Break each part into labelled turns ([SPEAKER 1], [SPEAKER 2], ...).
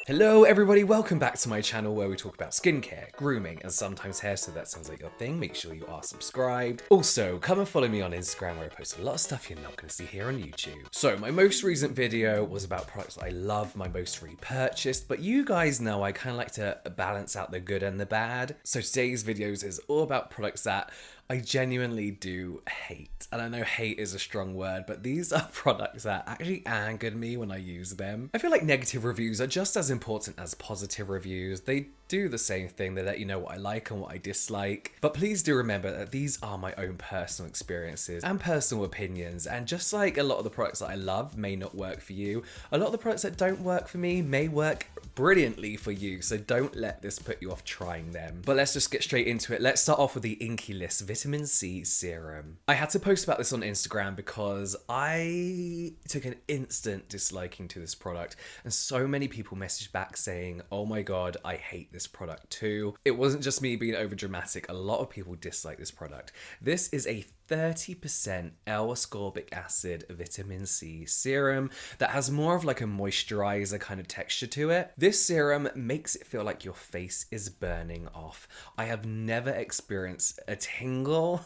[SPEAKER 1] Hello everybody, welcome back to my channel where we talk about skincare, grooming, and sometimes hair, so that sounds like your thing. Make sure you are subscribed. Also, come and follow me on Instagram where I post a lot of stuff you're not going to see here on YouTube. So, my most recent video was about products that I love, my most repurchased, but you guys know I kind of like to balance out the good and the bad. So today's videos is all about products that I genuinely do hate. And I know hate is a strong word, but these are products that actually angered me when I use them. I feel like negative reviews are just as important as positive reviews. They do the same thing. They let you know what I like and what I dislike. But please do remember that these are my own personal experiences and personal opinions. And just like a lot of the products that I love may not work for you, a lot of the products that don't work for me may work brilliantly for you. So don't let this put you off trying them. But let's just get straight into it. Let's start off with the Inky List Vitamin C Serum. I had to post about this on Instagram because I took an instant disliking to this product. And so many people messaged back saying, oh my God, I hate this product too. It wasn't just me being over dramatic. A lot of people dislike this product. This is a 30% L-ascorbic acid vitamin C serum that has more of like a moisturizer kind of texture to it. This serum makes it feel like your face is burning off. I have never experienced a tingle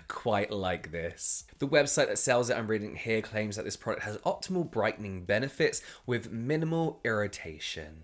[SPEAKER 1] quite like this. The website that sells it, I'm reading here, claims that this product has optimal brightening benefits with minimal irritation.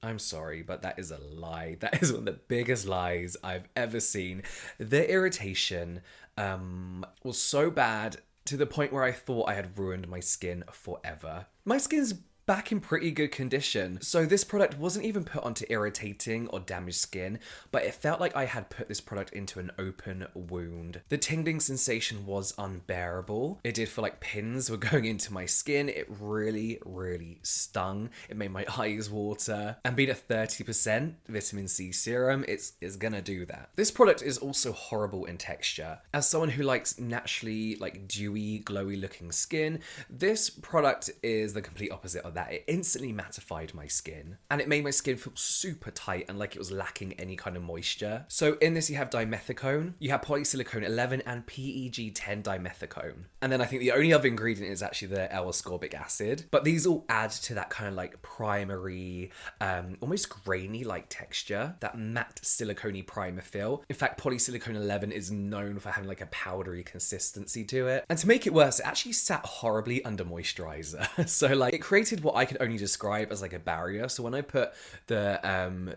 [SPEAKER 1] I'm sorry, but that is a lie. That is one of the biggest lies I've ever seen. The irritation was so bad to the point where I thought I had ruined my skin forever. My skin's back in pretty good condition. So this product wasn't even put onto irritating or damaged skin, but it felt like I had put this product into an open wound. The tingling sensation was unbearable. It did feel like pins were going into my skin. It really, really stung. It made my eyes water. And being a 30% vitamin C serum, it's gonna do that. This product is also horrible in texture. As someone who likes naturally like dewy, glowy looking skin, this product is the complete opposite of that. It instantly mattified my skin and it made my skin feel super tight and like it was lacking any kind of moisture. So in this you have dimethicone, you have polysilicone 11 and PEG 10 dimethicone. And then I think the only other ingredient is actually the L-ascorbic acid. But these all add to that kind of like primary, almost grainy like texture, that matte silicone-y primer feel. In fact, polysilicone 11 is known for having like a powdery consistency to it. And to make it worse, it actually sat horribly under moisturizer. So like it created what I could only describe as like a barrier. So when I put the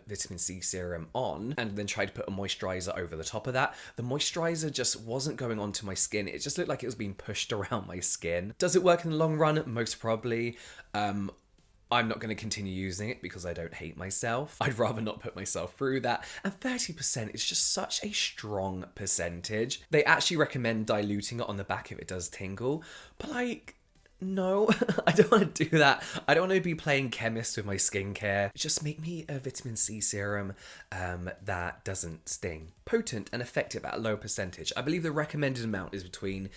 [SPEAKER 1] vitamin C serum on and then tried to put a moisturizer over the top of that, the moisturizer just wasn't going onto my skin. It just looked like it was being pushed around my skin. Does it work in the long run? Most probably. I'm not going to continue using it because I don't hate myself. I'd rather not put myself through that. And 30% is just such a strong percentage. They actually recommend diluting it on the back if it does tingle. But like, no, I don't want to do that. I don't want to be playing chemist with my skincare. Just make me a vitamin C serum that doesn't sting. Potent and effective at a low percentage. I believe the recommended amount is between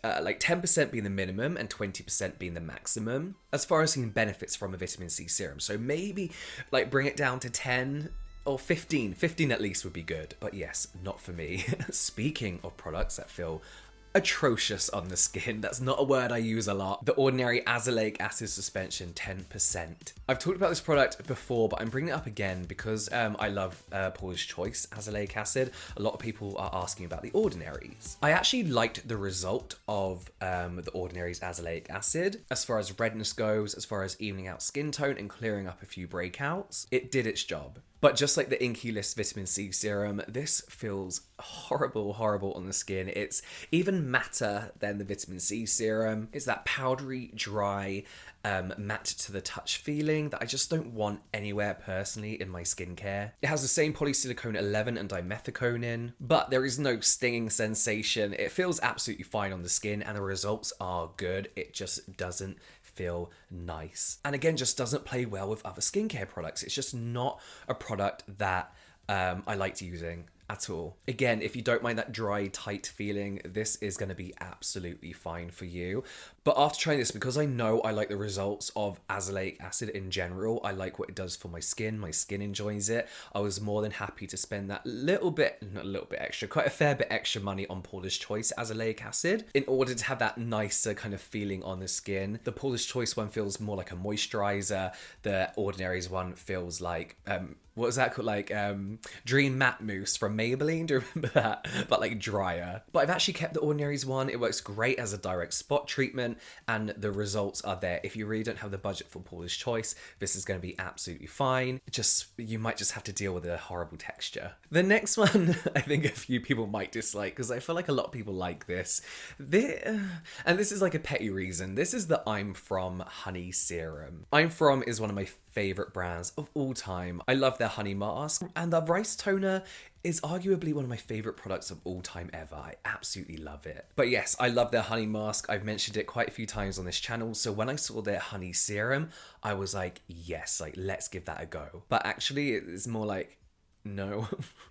[SPEAKER 1] like 10% being the minimum and 20% being the maximum as far as seeing benefits from a vitamin C serum. So maybe like bring it down to 10 or 15. 15 at least would be good. But yes, not for me. Speaking of products that feel atrocious on the skin, that's not a word I use a lot. The Ordinary Azelaic Acid Suspension 10%. I've talked about this product before, but I'm bringing it up again because I love Paulas Choice Azelaic Acid. A lot of people are asking about the Ordinaries. I actually liked the result of the Ordinary's Azelaic Acid. As far as redness goes, as far as evening out skin tone and clearing up a few breakouts, it did its job. But just like the Inky List Vitamin C Serum, this feels horrible on the skin. It's even matter than the Vitamin C Serum. It's that powdery, dry, matte to the touch feeling that I just don't want anywhere personally in my skincare. It has the same polysilicone 11 and dimethicone in, but there is no stinging sensation. It feels absolutely fine on the skin and the results are good. It just doesn't feel nice. And again, just doesn't play well with other skincare products. It's just not a product that I liked using at all. Again, if you don't mind that dry, tight feeling, this is going to be absolutely fine for you. But after trying this, because I know I like the results of azelaic acid in general, I like what it does for my skin enjoys it, I was more than happy to spend that little bit, not a little bit extra, quite a fair bit extra money on Paulas Choice azelaic acid in order to have that nicer kind of feeling on the skin. The Paulas Choice one feels more like a moisturizer, the Ordinary's one feels like what was that called? Like Dream Matte Mousse from Maybelline. Do you remember that? But like drier. But I've actually kept the Ordinary's one. It works great as a direct spot treatment and the results are there. If you really don't have the budget for Paulas Choice, this is going to be absolutely fine. You might just have to deal with a horrible texture. The next one I think a few people might dislike because I feel like a lot of people like this. And this is like a petty reason. This is the I'm From Honey Serum. I'm From is one of my favorite brands of all time. I love their honey mask, and the rice toner is arguably one of my favorite products of all time ever. I absolutely love it. But yes, I love their honey mask. I've mentioned it quite a few times on this channel, so when I saw their honey serum, I was like, yes, like let's give that a go. But actually it's more like, no.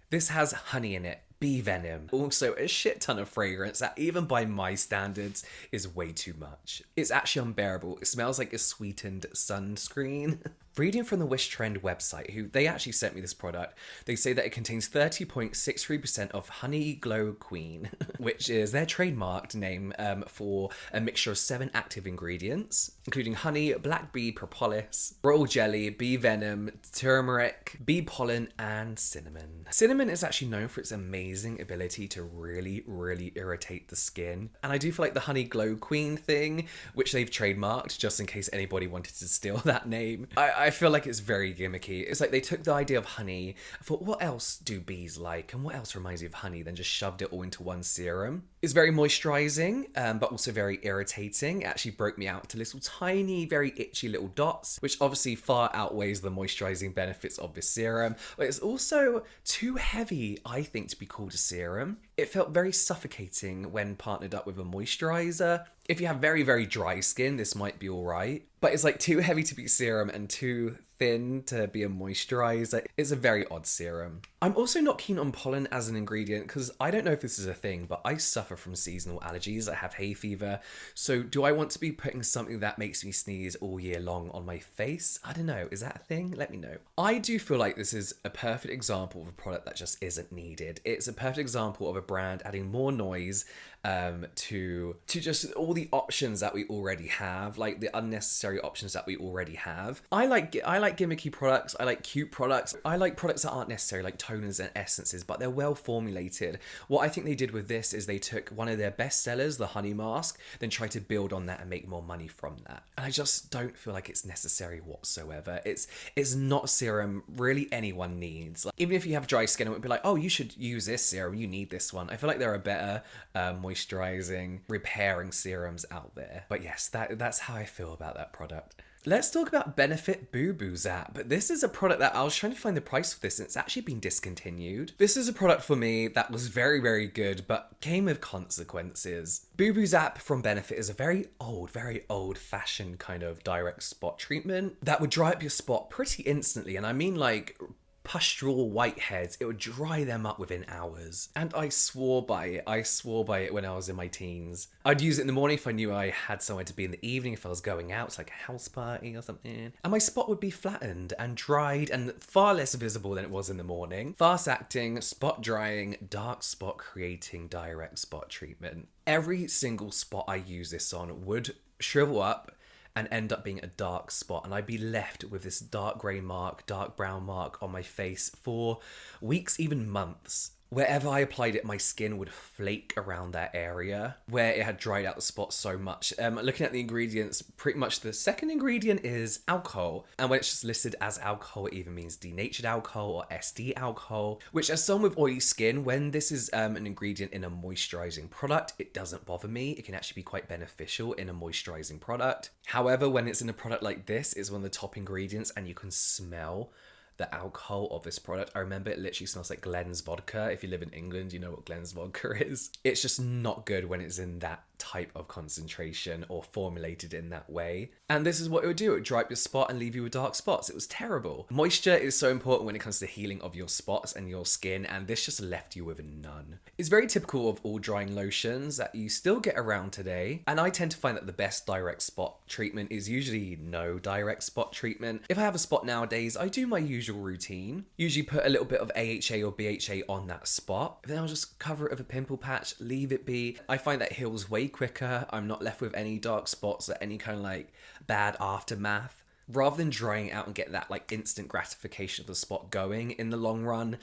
[SPEAKER 1] This has honey in it, bee venom, also a shit ton of fragrance that even by my standards is way too much. It's actually unbearable. It smells like a sweetened sunscreen. Reading from the Wish Trend website, who they actually sent me this product, they say that it contains 30.63% of Honey Glow Queen, which is their trademarked name for a mixture of 7 active ingredients, including honey, black bee propolis, royal jelly, bee venom, turmeric, bee pollen, and cinnamon. Cinnamon is actually known for its amazing ability to really, really irritate the skin. And I do feel like the Honey Glow Queen thing, which they've trademarked, just in case anybody wanted to steal that name, I feel like it's very gimmicky. It's like they took the idea of honey, I thought, what else do bees like? And what else reminds you of honey? Then just shoved it all into one serum. It's very moisturizing, but also very irritating. It actually broke me out to little tiny, very itchy little dots, which obviously far outweighs the moisturizing benefits of this serum. But it's also too heavy, I think, to be called a serum. It felt very suffocating when partnered up with a moisturizer. If you have very, very dry skin, this might be all right. But it's like too heavy to be serum and too thin to be a moisturizer. It's a very odd serum. I'm also not keen on pollen as an ingredient because I don't know if this is a thing, but I suffer from seasonal allergies. I have hay fever. So do I want to be putting something that makes me sneeze all year long on my face? I don't know. Is that a thing? Let me know. I do feel like this is a perfect example of a product that just isn't needed. It's a perfect example of a brand adding more noise to just all the options that we already have, like the unnecessary options that we already have. I like gimmicky products. I like cute products. I like products that aren't necessary, like toners and essences, but they're well formulated. What I think they did with this is they took one of their best sellers, the honey mask, then tried to build on that and make more money from that. And I just don't feel like it's necessary whatsoever. It's not a serum really anyone needs. Like, even if you have dry skin, it would be like, oh, you should use this serum. You need this one. I feel like there are better moisturizing, repairing serums out there. But yes, that's how I feel about that product. Let's talk about Benefit Boo Boo Zap. This is a product that I was trying to find the price for this and it's actually been discontinued. This is a product for me that was very, very good, but came with consequences. Boo Boo Zap from Benefit is a very old fashioned kind of direct spot treatment that would dry up your spot pretty instantly. And I mean like pustule whiteheads, it would dry them up within hours. And I swore by it. I swore by it when I was in my teens. I'd use it in the morning if I knew I had somewhere to be in the evening, if I was going out, it's like a house party or something. And my spot would be flattened and dried and far less visible than it was in the morning. Fast acting, spot drying, dark spot creating direct spot treatment. Every single spot I use this on would shrivel up and end up being a dark spot, and I'd be left with this dark grey mark, dark brown mark on my face for weeks, even months. Wherever I applied it, my skin would flake around that area where it had dried out the spot so much. Looking at the ingredients, pretty much the second ingredient is alcohol. And when it's just listed as alcohol, it either means denatured alcohol or SD alcohol, which as someone with oily skin, when this is an ingredient in a moisturizing product, it doesn't bother me. It can actually be quite beneficial in a moisturizing product. However, when it's in a product like this, it's one of the top ingredients and you can smell the alcohol of this product. I remember it literally smells like Glen's vodka. If you live in England, you know what Glen's vodka is. It's just not good when it's in that type of concentration or formulated in that way. And this is what it would do. It would dry up your spot and leave you with dark spots. It was terrible. Moisture is so important when it comes to the healing of your spots and your skin, and this just left you with none. It's very typical of all drying lotions that you still get around today, and I tend to find that the best direct spot treatment is usually no direct spot treatment. If I have a spot nowadays, I do my usual routine. Usually put a little bit of AHA or BHA on that spot, then I'll just cover it with a pimple patch, leave it be. I find that heals way quicker. I'm not left with any dark spots or any kind of like bad aftermath. Rather than drying out and get that like instant gratification of the spot going in the long run,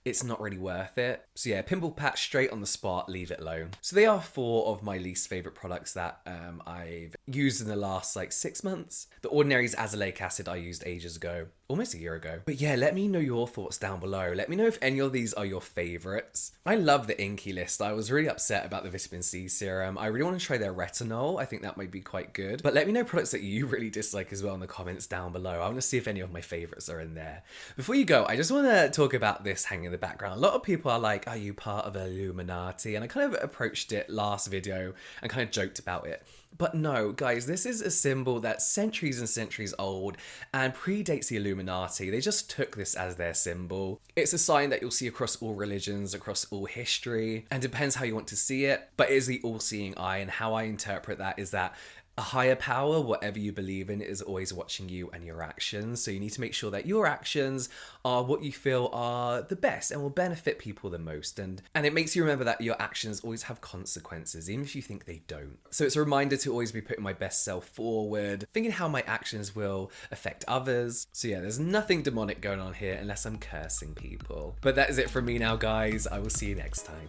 [SPEAKER 1] it's not really worth it. So yeah, pimple patch straight on the spot, leave it alone. So they are 4 of my least favorite products that I've used in the last like 6 months. The Ordinary's azelaic acid I used ages ago, almost a year ago. But yeah, let me know your thoughts down below. Let me know if any of these are your favorites. I love the Inky List. I was really upset about the vitamin C serum. I really want to try their retinol. I think that might be quite good. But let me know products that you really dislike as well in the comments down below. I want to see if any of my favorites are in there. Before you go, I just want to talk about this hanging in the background. A lot of people are like, are you part of Illuminati? And I kind of approached it last video and kind of joked about it. But no, guys, this is a symbol that's centuries and centuries old and predates the Illuminati. They just took this as their symbol. It's a sign that you'll see across all religions, across all history, and depends how you want to see it, but it is the all-seeing eye, and how I interpret that is that a higher power, whatever you believe in, is always watching you and your actions. So you need to make sure that your actions are what you feel are the best and will benefit people the most. And it makes you remember that your actions always have consequences, even if you think they don't. So it's a reminder to always be putting my best self forward, thinking how my actions will affect others. So yeah, there's nothing demonic going on here unless I'm cursing people. But that is it from me now, guys. I will see you next time.